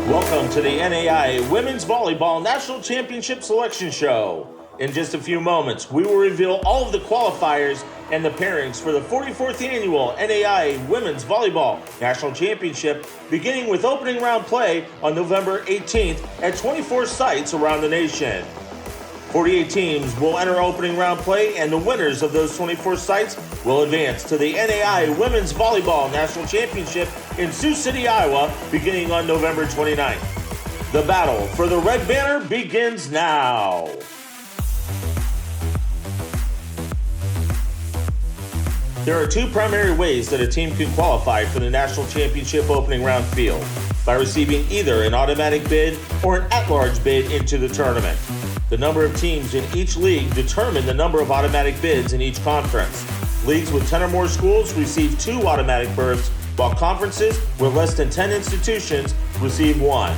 Welcome to the NAIA Women's Volleyball National Championship Selection Show. In just a few moments, we will reveal all of the qualifiers and the pairings for the 44th Annual NAIA Women's Volleyball National Championship, beginning with opening round play on November 18th at 24 sites around the nation. 48 teams will enter opening round play, and the winners of those 24 sites will advance to the NAIA Women's Volleyball National Championship in Sioux City, Iowa, beginning on November 29th. The battle for the red banner begins now. There are two primary ways that a team can qualify for the National Championship Opening Round field: by receiving either an automatic bid or an at-large bid into the tournament. The number of teams in each league determine the number of automatic bids in each conference. Leagues with 10 or more schools receive 2 automatic berths, while conferences with less than 10 institutions receive 1.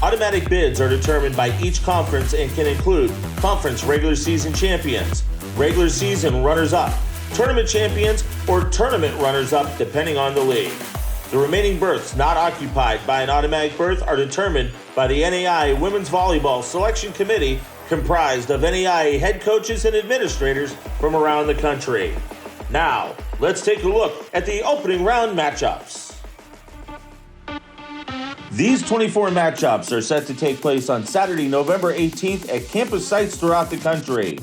Automatic bids are determined by each conference and can include conference regular season champions, regular season runners-up, tournament champions, or tournament runners-up depending on the league. The remaining berths not occupied by an automatic berth are determined by the NAIA Women's Volleyball Selection Committee, comprised of NAIA head coaches and administrators from around the country. Now, let's take a look at the opening round matchups. These 24 matchups are set to take place on Saturday, November 18th at campus sites throughout the country.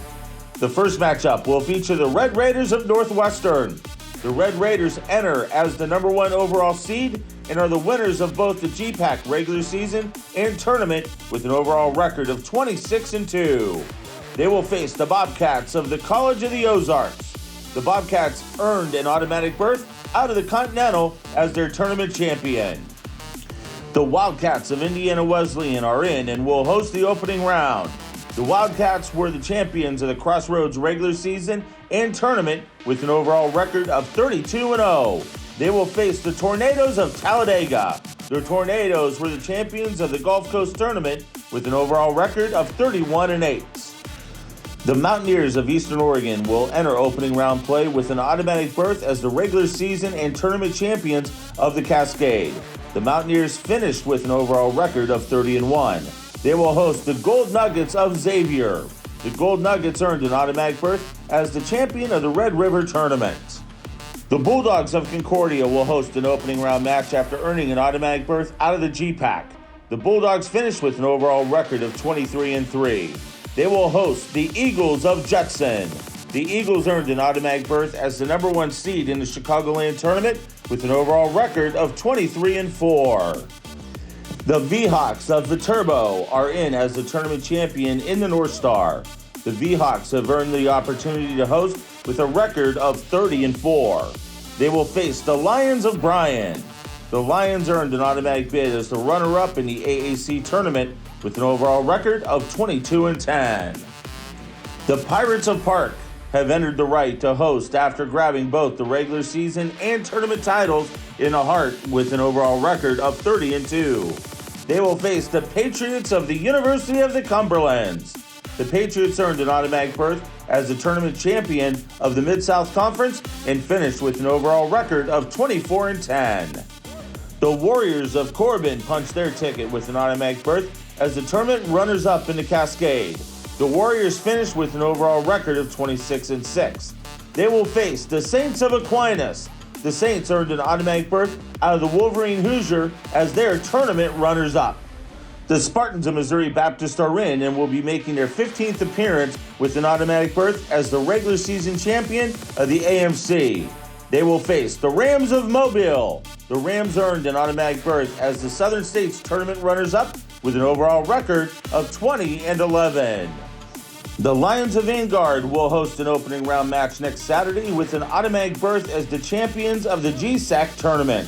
The first matchup will feature the Red Raiders of Northwestern. The Red Raiders enter as the number 1 overall seed and are the winners of both the GPAC regular season and tournament with an overall record of 26-2. They will face the Bobcats of the College of the Ozarks. The Bobcats earned an automatic berth out of the Continental as their tournament champion. The Wildcats of Indiana Wesleyan are in and will host the opening round. The Wildcats were the champions of the Crossroads regular season and tournament with an overall record of 32-0. They will face the Tornadoes of Talladega. The Tornadoes were the champions of the Gulf Coast tournament with an overall record of 31-8. The Mountaineers of Eastern Oregon will enter opening round play with an automatic berth as the regular season and tournament champions of the Cascade. The Mountaineers finished with an overall record of 30-1. They will host the Gold Nuggets of Xavier. The Gold Nuggets earned an automatic berth as the champion of the Red River Tournament. The Bulldogs of Concordia will host an opening round match after earning an automatic berth out of the GPAC. The Bulldogs finished with an overall record of 23-3. They will host the Eagles of Judson. The Eagles earned an automatic berth as the number 1 seed in the Chicagoland tournament with an overall record of 23-4. The V-Hawks of Viterbo are in as the tournament champion in the North Star. The V-Hawks have earned the opportunity to host with a record of 30-4. They will face the Lions of Bryan. The Lions earned an automatic bid as the runner-up in the AAC tournament with an overall record of 22-10. The Pirates of Park have entered the right to host after grabbing both the regular season and tournament titles in the heart with an overall record of 30-2. They will face the Patriots of the University of the Cumberlands. The Patriots earned an automatic berth as the tournament champion of the Mid-South Conference and finished with an overall record of 24-10. The Warriors of Corbin punched their ticket with an automatic berth as the tournament runners-up in the Cascade. The Warriors finished with an overall record of 26-6. They will face the Saints of Aquinas. The Saints earned an automatic berth out of the Wolverine Hoosier as their tournament runners-up. The Spartans of Missouri Baptist are in and will be making their 15th appearance with an automatic berth as the regular season champion of the AMC. They will face the Rams of Mobile. The Rams earned an automatic berth as the Southern States tournament runners-up with an overall record of 20-11. The Lions of Vanguard will host an opening round match next Saturday with an automatic berth as the champions of the GSAC tournament.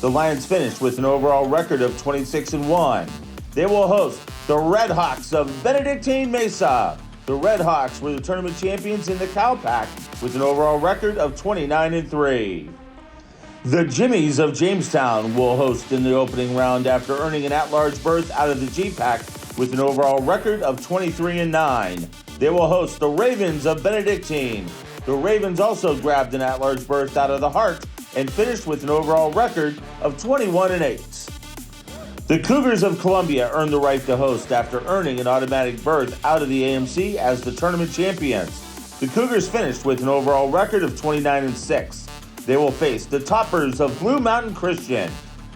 The Lions finished with an overall record of 26-1. They will host the Red Hawks of Benedictine Mesa. The Red Hawks were the tournament champions in the Cowpack with an overall record of 29-3. The Jimmies of Jamestown will host in the opening round after earning an at-large berth out of the GPAC with an overall record of 23-9. They will host the Ravens of Benedictine. The Ravens also grabbed an at-large berth out of the Heart and finished with an overall record of 21-8. The Cougars of Columbia earned the right to host after earning an automatic berth out of the AMC as the tournament champions. The Cougars finished with an overall record of 29-6. They will face the toppers of Blue Mountain Christian.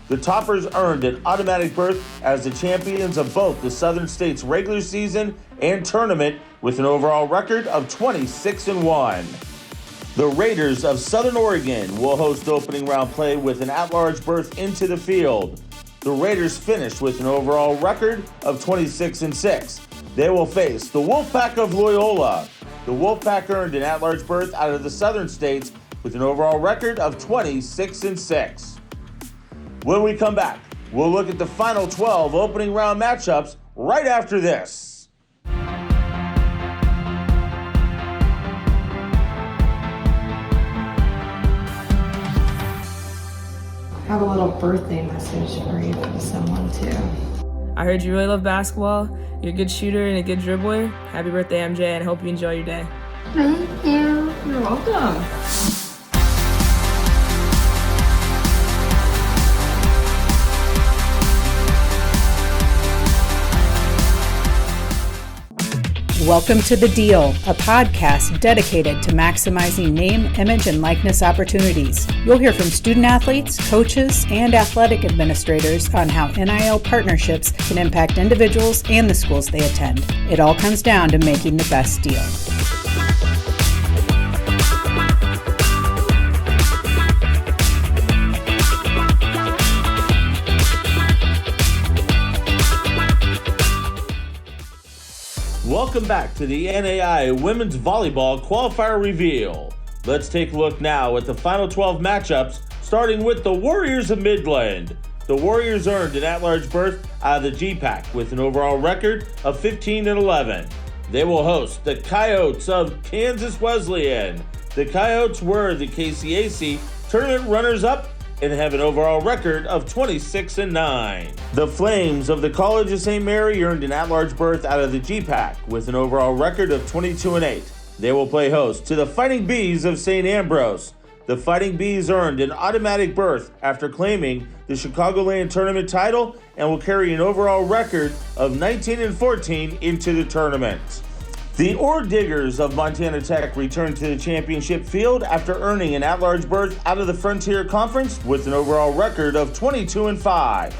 The toppers earned an automatic berth as the champions of both the Southern States regular season and tournament with an overall record of 26-1. The Raiders of Southern Oregon will host opening round play with an at-large berth into the field. The Raiders finished with an overall record of 26-6. They will face the Wolfpack of Loyola. The Wolfpack earned an at-large berth out of the Southern States with an overall record of 26-6. When we come back, we'll look at the final 12 opening round matchups right after this. I have a little birthday message for you from someone too. I heard you really love basketball. You're a good shooter and a good dribbler. Happy birthday, MJ, and I hope you enjoy your day. Thank you. You're welcome. Welcome to The Deal, a podcast dedicated to maximizing name, image, and likeness opportunities. You'll hear from student athletes, coaches, and athletic administrators on how NIL partnerships can impact individuals and the schools they attend. It all comes down to making the best deal. Welcome back to the NAIA Women's Volleyball Qualifier Reveal. Let's take a look now at the final 12 matchups, starting with the Warriors of Midland. The Warriors earned an at-large berth out of the GPAC with an overall record of 15-11. They will host the Coyotes of Kansas Wesleyan. The Coyotes were the KCAC tournament runners-up and have an overall record of 26-9. The Flames of the College of St. Mary earned an at-large berth out of the GPAC with an overall record of 22-8. They will play host to the Fighting Bees of St. Ambrose. The Fighting Bees earned an automatic berth after claiming the Chicagoland tournament title and will carry an overall record of 19-14 into the tournament. The Ore Diggers of Montana Tech returned to the championship field after earning an at-large berth out of the Frontier Conference with an overall record of 22-5.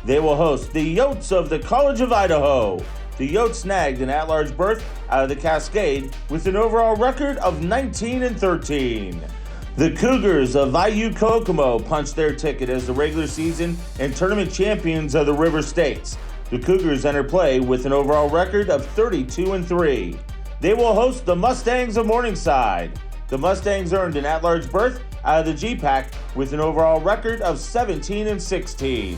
They will host the Yotes of the College of Idaho. The Yotes snagged an at-large berth out of the Cascade with an overall record of 19-13. The Cougars of IU Kokomo punched their ticket as the regular season and tournament champions of the River States. The Cougars enter play with an overall record of 32-3. They will host the Mustangs of Morningside. The Mustangs earned an at-large berth out of the GPAC with an overall record of 17-16.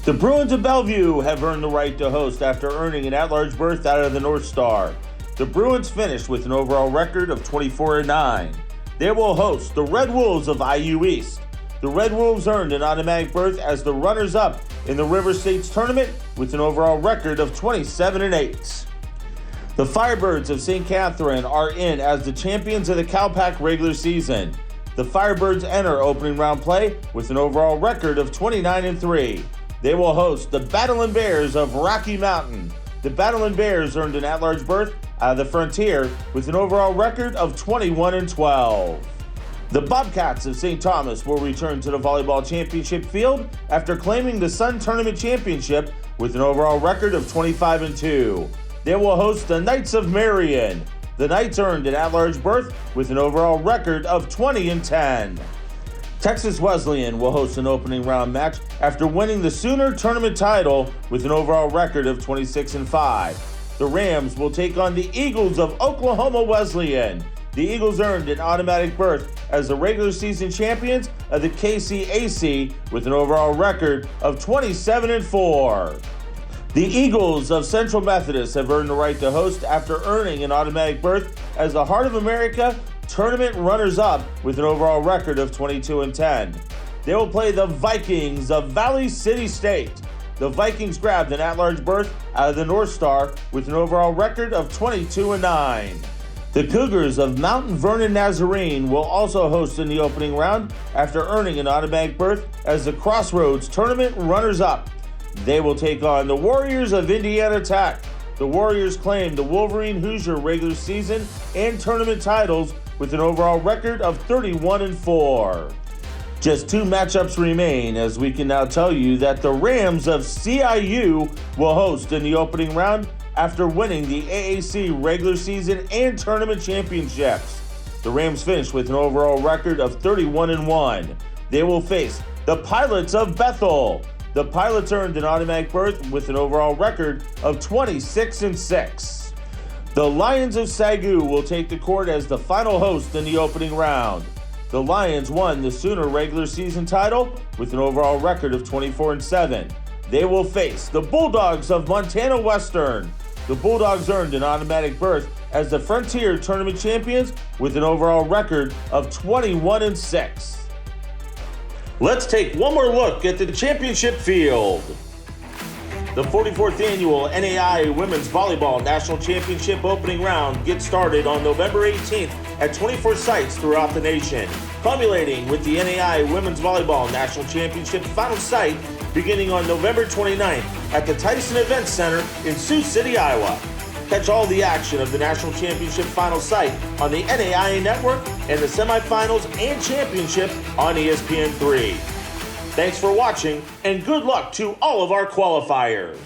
The Bruins of Bellevue have earned the right to host after earning an at-large berth out of the North Star. The Bruins finished with an overall record of 24-9. They will host the Red Wolves of IU East. The Red Wolves earned an automatic berth as the runners-up in the River States tournament with an overall record of 27-8. The Firebirds of St. Catherine are in as the champions of the Calpac regular season. The Firebirds enter opening round play with an overall record of 29-3. They will host the Battling Bears of Rocky Mountain. The Battling Bears earned an at-large berth out of the Frontier with an overall record of 21-12. The Bobcats of St. Thomas will return to the volleyball championship field after claiming the Sun Tournament Championship with an overall record of 25-2. They will host the Knights of Marion. The Knights earned an at-large berth with an overall record of 20-10. Texas Wesleyan will host an opening round match after winning the Sooner Tournament title with an overall record of 26-5. The Rams will take on the Eagles of Oklahoma Wesleyan. The Eagles earned an automatic berth as the regular season champions of the KCAC with an overall record of 27-4. The Eagles of Central Methodist have earned the right to host after earning an automatic berth as the Heart of America tournament runners-up with an overall record of 22-10. They will play the Vikings of Valley City State. The Vikings grabbed an at-large berth out of the North Star with an overall record of 22-9. The Cougars of Mountain Vernon Nazarene will also host in the opening round after earning an automatic berth as the Crossroads tournament runners-up. They will take on the Warriors of Indiana Tech. The Warriors claim the Wolverine Hoosier regular season and tournament titles with an overall record of 31-4. Just 2 matchups remain, as we can now tell you that the Rams of CIU will host in the opening round after winning the AAC regular season and tournament championships. The Rams finished with an overall record of 31-1. They will face the Pilots of Bethel. The Pilots earned an automatic berth with an overall record of 26-6. The Lions of Sagu will take the court as the final host in the opening round. The Lions won the Sooner regular season title with an overall record of 24-7. They will face the Bulldogs of Montana Western. The Bulldogs earned an automatic berth as the Frontier Tournament champions with an overall record of 21-6. Let's take one more look at the championship field. The 44th annual NAIA Women's Volleyball National Championship Opening Round gets started on November 18th at 24 sites throughout the nation, culminating with the NAIA Women's Volleyball National Championship final site beginning on November 29th at the Tyson Event Center in Sioux City, Iowa. Catch all the action of the National Championship final site on the NAIA Network and the semifinals and championship on ESPN3. Thanks for watching, and good luck to all of our qualifiers.